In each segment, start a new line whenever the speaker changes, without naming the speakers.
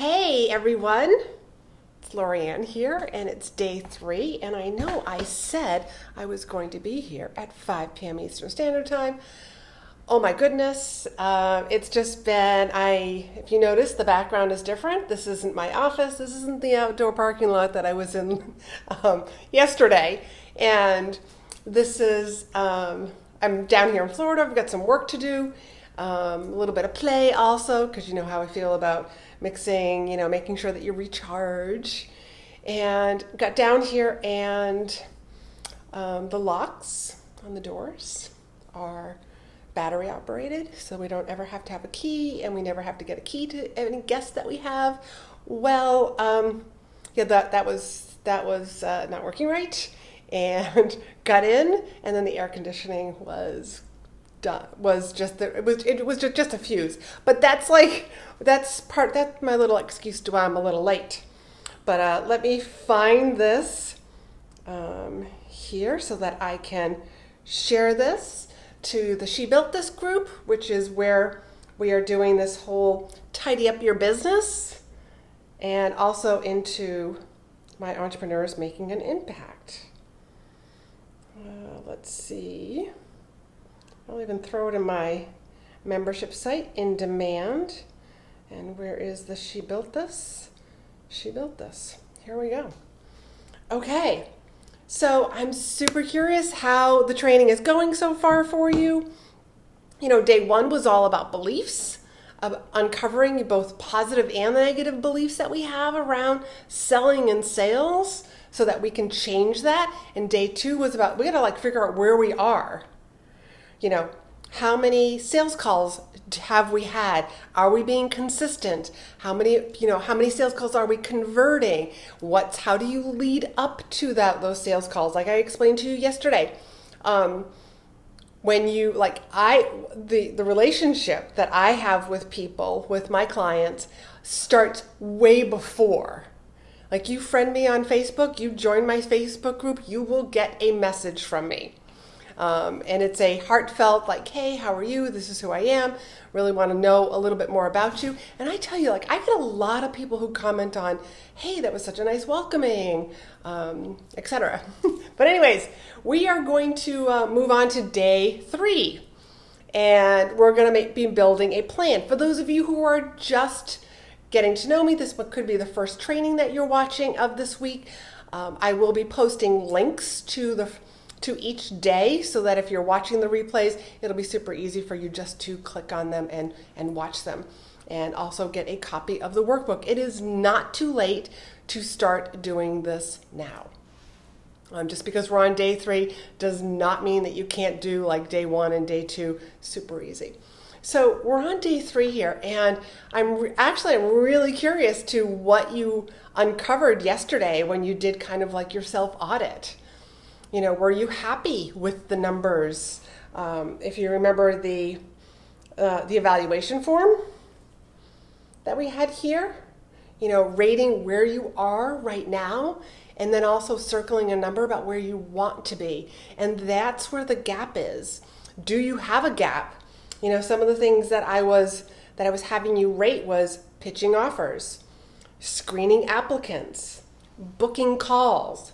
Hey everyone, it's Laurie-Ann here, and it's day 3, and I know I said I was going to be here at 5 p.m. Eastern Standard Time. Oh my goodness, it's just been, if you notice, the background is different. This isn't my office, this isn't the outdoor parking lot that I was in yesterday, and this is, I'm down here in Florida, I've got some work to do. A little bit of play also, because you know how I feel about mixing, making sure that you recharge. And got down here, and the locks on the doors are battery operated, so we don't ever have to have a key, and we never have to get a key to any guests that we have. Well, yeah, that was not working right, and got in, and then the air conditioning was done. It was just a fuse, but that's my little excuse to why I'm a little late. But let me find this here so that I can share this to the She Built This group, which is where we are doing this whole tidy up your business, and also into my entrepreneurs making an impact. Let's see. I'll even throw it in my membership site, in demand. And where is the She Built This? She Built This. Here we go. Okay, so I'm super curious how the training is going so far for you. Day 1 was all about beliefs, uncovering both positive and negative beliefs that we have around selling and sales so that we can change that. And day 2 was about, we gotta figure out where we are. How many sales calls have we had? Are we being consistent? How many sales calls are we converting? How do you lead up to those sales calls? Like I explained to you yesterday, when you, the relationship that I have with people, with my clients, starts way before. Like, you friend me on Facebook, you join my Facebook group, you will get a message from me. And it's a heartfelt, hey, how are you? This is who I am. Really want to know a little bit more about you. And I tell you, I get a lot of people who comment on, hey, that was such a nice welcoming, etc. But anyways, we are going to move on to day 3. And we're going to be building a plan. For those of you who are just getting to know me, this could be the first training that you're watching of this week. I will be posting links to each day, so that if you're watching the replays, it'll be super easy for you just to click on them and watch them, and also get a copy of the workbook. It is not too late to start doing this now. Just because we're on day 3 does not mean that you can't do day 1 and day 2 super easy. So we're on day 3 here, and I'm really curious to what you uncovered yesterday when you did kind of your self-audit. Were you happy with the numbers? If you remember the evaluation form that we had here, rating where you are right now, and then also circling a number about where you want to be. And that's where the gap is. Do you have a gap? Some of the things that I was having you rate was pitching offers, screening applicants, booking calls,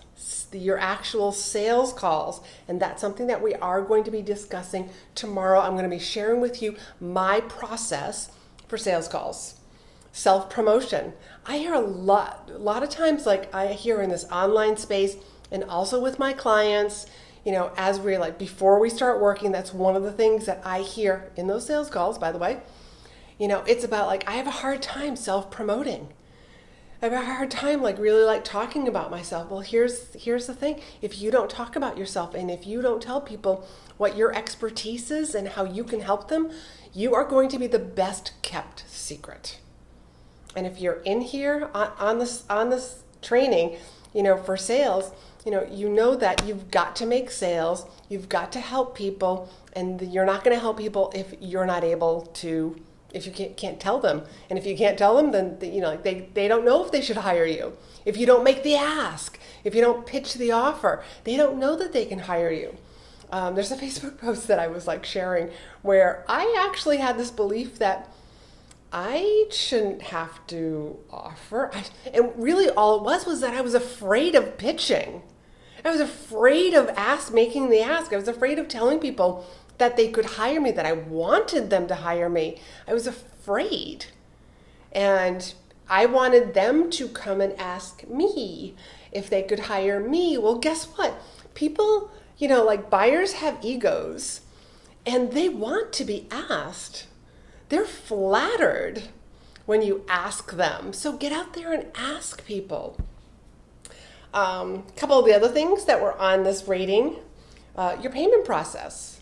your actual sales calls. And that's something that we are going to be discussing tomorrow. I'm going to be sharing with you my process for sales calls. Self-promotion. I hear a lot of times, I hear in this online space, and also with my clients, as we're before we start working, that's one of the things that I hear in those sales calls, by the way. It's about I have a hard time self-promoting. I have a hard time really talking about myself. Well, here's the thing. If you don't talk about yourself, and if you don't tell people what your expertise is and how you can help them, you are going to be the best kept secret. And if you're in here on this training, for sales, you know that you've got to make sales, you've got to help people, and you're not going to help people if you're not able to. If you can't tell them. And if you can't tell them, then they don't know if they should hire you. If you don't make the ask, if you don't pitch the offer, they don't know that they can hire you. There's a Facebook post that I was sharing where I actually had this belief that I shouldn't have to offer. And really all it was that I was afraid of pitching. I was afraid of making the ask. I was afraid of telling people that they could hire me, that I wanted them to hire me. I was afraid. And I wanted them to come and ask me if they could hire me. Well, guess what? People, like buyers have egos and they want to be asked. They're flattered when you ask them. So get out there and ask people. A couple of the other things that were on this rating, your payment process.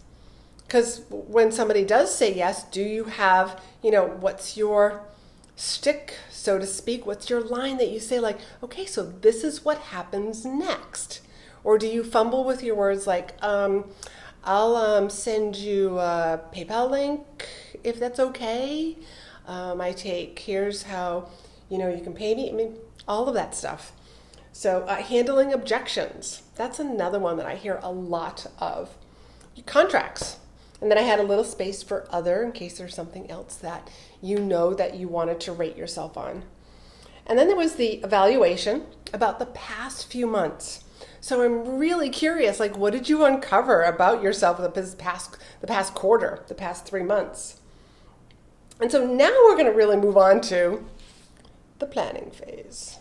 Because when somebody does say yes, do you have, what's your stick, so to speak? What's your line that you say like, okay, so this is what happens next? Or do you fumble with your words like, I'll send you a PayPal link if that's okay. Here's how, you can pay me. I mean, all of that stuff. So handling objections. That's another one that I hear a lot of. Contracts. And then I had a little space for other in case there's something else that that you wanted to rate yourself on. And then there was the evaluation about the past few months. So I'm really curious, like, what did you uncover about yourself the past quarter, the past 3 months? And so now we're going to really move on to the planning phase.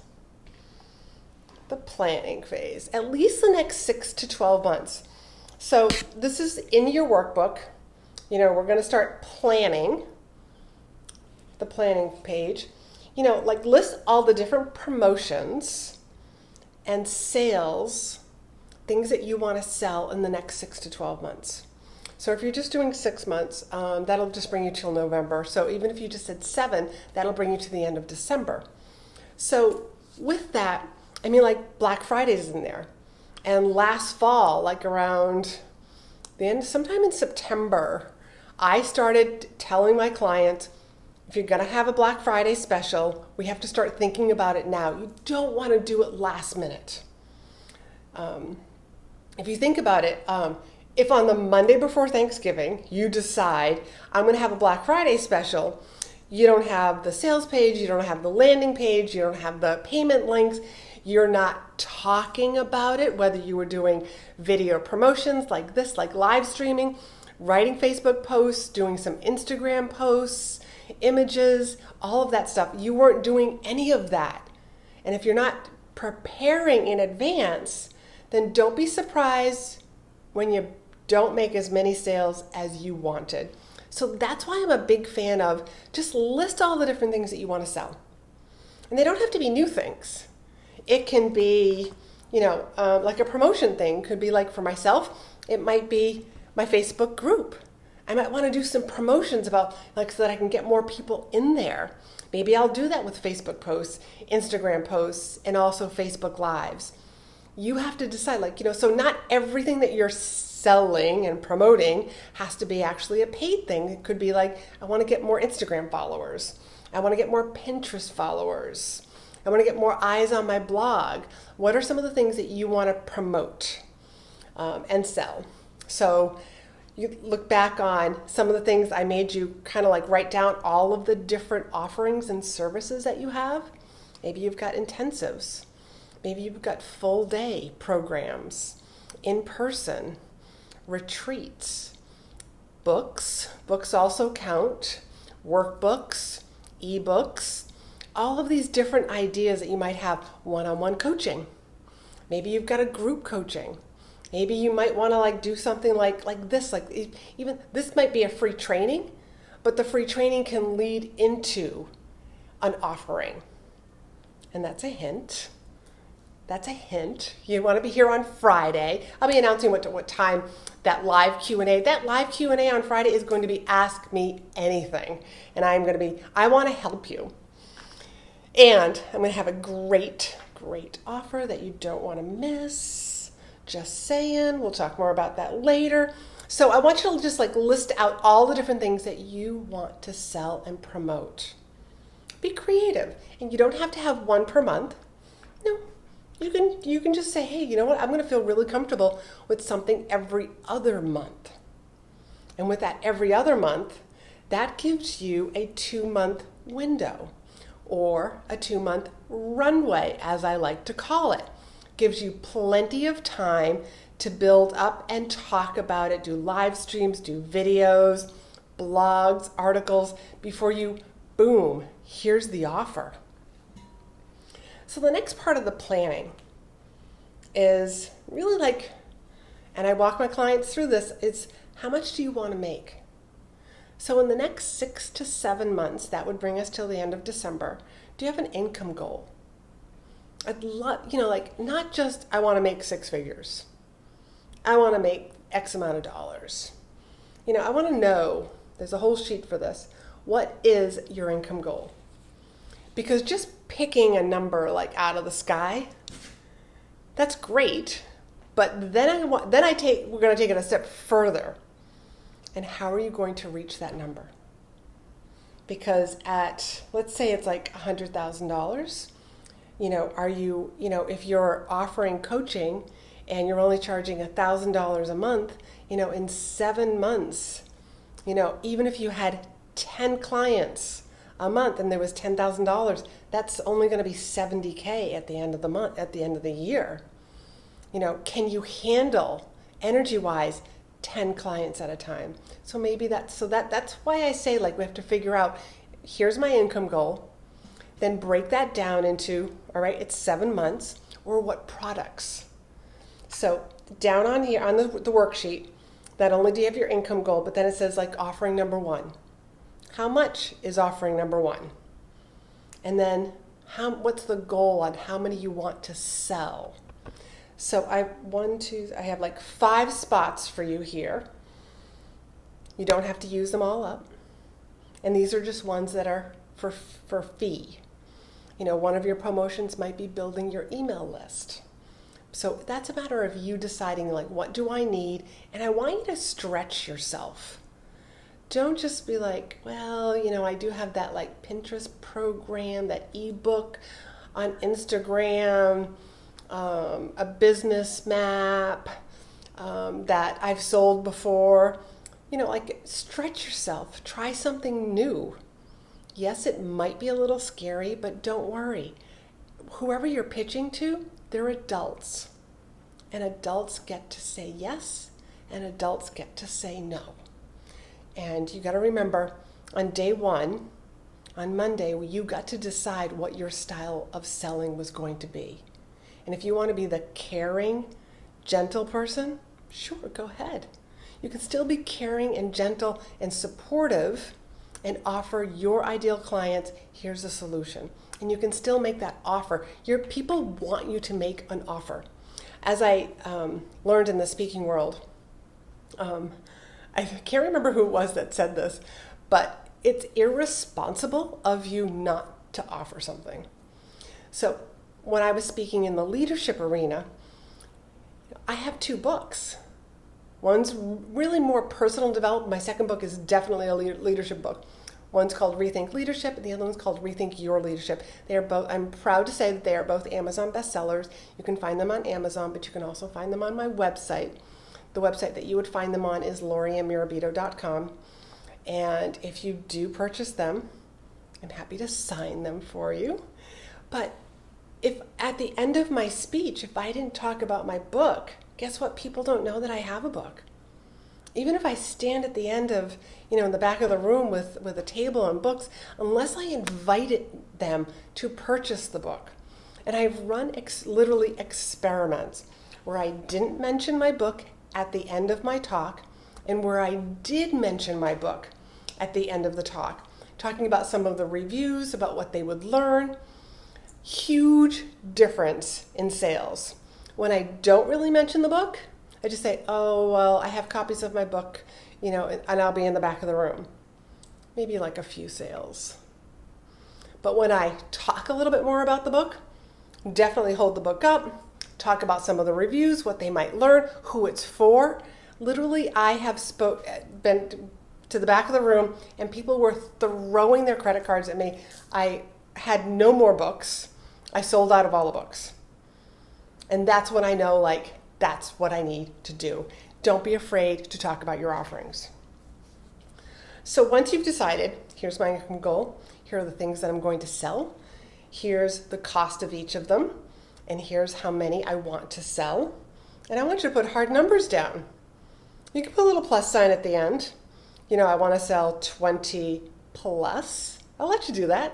The planning phase, at least the next 6 to 12 months. So this is in your workbook. We're going to start planning, the planning page. Like list all the different promotions and sales, things that you want to sell in the next 6 to 12 months. So if you're just doing 6 months, that'll just bring you till November. So even if you just said 7, that'll bring you to the end of December. So with that, like Black Friday's in there. And last fall, like around the end, sometime in September, I started telling my clients, if you're going to have a Black Friday special, we have to start thinking about it now. You don't want to do it last minute. If you think about it, if on the Monday before Thanksgiving, you decide, I'm going to have a Black Friday special, you don't have the sales page, you don't have the landing page, you don't have the payment links, you're not talking about it, whether you were doing video promotions like this, like live streaming, writing Facebook posts, doing some Instagram posts, images, all of that stuff. You weren't doing any of that. And if you're not preparing in advance, then don't be surprised when you don't make as many sales as you wanted. So that's why I'm a big fan of just list all the different things that you want to sell. And they don't have to be new things. It can be, like a promotion thing. Could be like for myself, it might be my Facebook group. I might want to do some promotions about, like, so that I can get more people in there. Maybe I'll do that with Facebook posts, Instagram posts, and also Facebook Lives. You have to decide, so not everything that you're selling and promoting has to be actually a paid thing. It could be like, I want to get more Instagram followers. I want to get more Pinterest followers. I want to get more eyes on my blog. What are some of the things that you want to promote and sell? So you look back on some of the things I made you kind of like write down all of the different offerings and services that you have. Maybe you've got intensives. Maybe you've got full day programs, in person, retreats, books. Books also count, workbooks, ebooks, all of these different ideas that you might have. One-on-one coaching. Maybe you've got a group coaching. Maybe you might want to do something like this. Even this might be a free training, but the free training can lead into an offering. And that's a hint. That's a hint. You want to be here on Friday. I'll be announcing what time that live Q&A. That live Q&A on Friday is going to be Ask Me Anything. And I want to help you. And I'm going to have a great offer that you don't want to miss. Just saying. We'll talk more about that later. So I want you to just list out all the different things that you want to sell and promote. Be creative. And you don't have to have one per month. No. You can just say, hey, you know what? I'm going to feel really comfortable with something every other month. And with that every other month, that gives you a 2-month window, or a 2-month runway, as I like to call it. Gives you plenty of time to build up and talk about it, do live streams, do videos, blogs, articles, before you, boom, here's the offer. So the next part of the planning is really like, and I walk my clients through this, it's how much do you want to make? So in the next 6 to 7 months, that would bring us till the end of December, do you have an income goal? I'd love, like not just I want to make 6 figures. I want to make X amount of dollars. I want to know, there's a whole sheet for this, what is your income goal? Because just picking a number like out of the sky, that's great. But then we're going to take it a step further. And how are you going to reach that number? Because let's say it's like $100,000, are you, if you're offering coaching and you're only charging $1,000 a month, in 7 months, even if you had 10 clients a month and there was $10,000, that's only going to be $70K at the end of the month, at the end of the year. Can you handle energy-wise 10 clients at a time? So maybe that's why I say, like, we have to figure out, here's my income goal, then break that down into, all right, it's 7 months, or what products. So down on here on the worksheet, not only do you have your income goal, but then it says like offering number 1. How much is offering number 1? And then what's the goal on how many you want to sell? So I have like 5 spots for you here. You don't have to use them all up. And these are just ones that are for fee. One of your promotions might be building your email list. So that's a matter of you deciding, like, what do I need? And I want you to stretch yourself. Don't just be like, well, I do have that like Pinterest program, that ebook on Instagram, a business map that I've sold before. Like, stretch yourself. Try something new. Yes, it might be a little scary, but don't worry. Whoever you're pitching to, they're adults. And adults get to say yes, and adults get to say no. And you got to remember, on day 1, on Monday, you got to decide what your style of selling was going to be. And if you want to be the caring, gentle person, sure, go ahead. You can still be caring and gentle and supportive and offer your ideal clients, here's a solution. And you can still make that offer. Your people want you to make an offer. As I learned in the speaking world, I can't remember who it was that said this, but it's irresponsible of you not to offer something. So when I was speaking in the leadership arena, I have 2 books. One's really more personal development. My second book is definitely a leadership book. One's called Rethink Leadership, and the other one's called Rethink Your Leadership. They are both, I'm proud to say that they are both Amazon bestsellers. You can find them on Amazon, but you can also find them on my website. The website that you would find them on is Laurie-Ann And if you do purchase them, I'm happy to sign them for you. But if at the end of my speech, if I didn't talk about my book, guess what? People don't know that I have a book. Even if I stand at the end of, in the back of the room with a table and books, unless I invited them to purchase the book. And I've run literally experiments where I didn't mention my book at the end of my talk, and where I did mention my book at the end of the talk, talking about some of the reviews, about what they would learn. Huge difference in sales. When I don't really mention the book, I just say, oh, well, I have copies of my book, and I'll be in the back of the room. Maybe like a few sales. But when I talk a little bit more about the book, definitely hold the book up, talk about some of the reviews, what they might learn, who it's for. Literally, I have been to the back of the room, and people were throwing their credit cards at me. I had no more books. I sold out of all the books. And that's when I know, like, that's what I need to do. Don't be afraid to talk about your offerings. So once you've decided, here's my income goal, here are the things that I'm going to sell. Here's the cost of each of them. And here's how many I want to sell. And I want you to put hard numbers down. You can put a little plus sign at the end. You know, I want to sell 20 plus. I'll let you do that.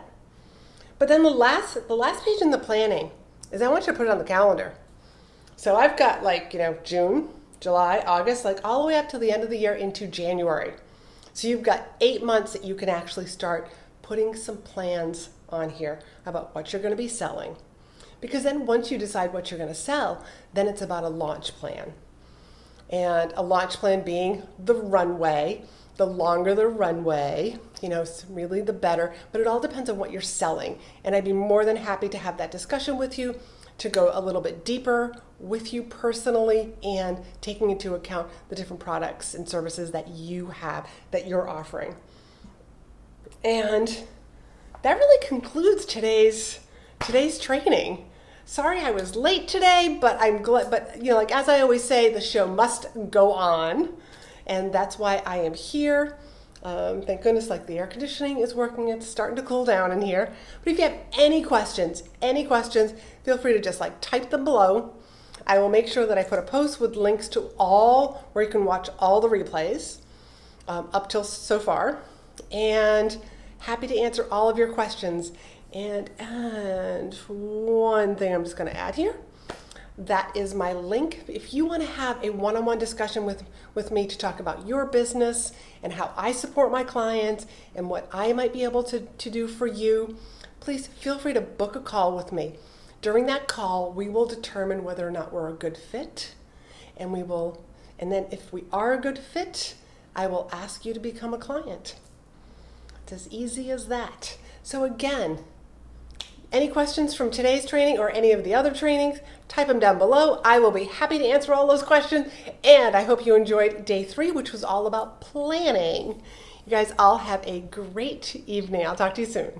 But then the last page in the planning is I want you to put it on the calendar. So I've got like, June, July, August, like all the way up to the end of the year into January. So you've got 8 months that you can actually start putting some plans on here about what you're going to be selling. Because then once you decide what you're going to sell, then it's about a launch plan. And a launch plan being the runway. The longer the runway, really the better. But it all depends on what you're selling. And I'd be more than happy to have that discussion with you, to go a little bit deeper with you personally and taking into account the different products and services that you have, that you're offering. And that really concludes today's training. Sorry I was late today, but I'm glad. But as I always say, the show must go on, and that's why I am here. Thank goodness, like the air conditioning is working. It's starting to cool down in here. But if you have any questions, feel free to just type them below. I will make sure that I put a post with links to all where you can watch all the replays up till so far, and happy to answer all of your questions. And one thing I'm just going to add here, that is my link. If you want to have a one-on-one discussion with me to talk about your business and how I support my clients and what I might be able to do for you, please feel free to book a call with me. During that call, we will determine whether or not we're a good fit, and then if we are a good fit, I will ask you to become a client. It's as easy as that. So again, any questions from today's training or any of the other trainings, type them down below. I will be happy to answer all those questions. And I hope you enjoyed day 3, which was all about planning. You guys all have a great evening. I'll talk to you soon.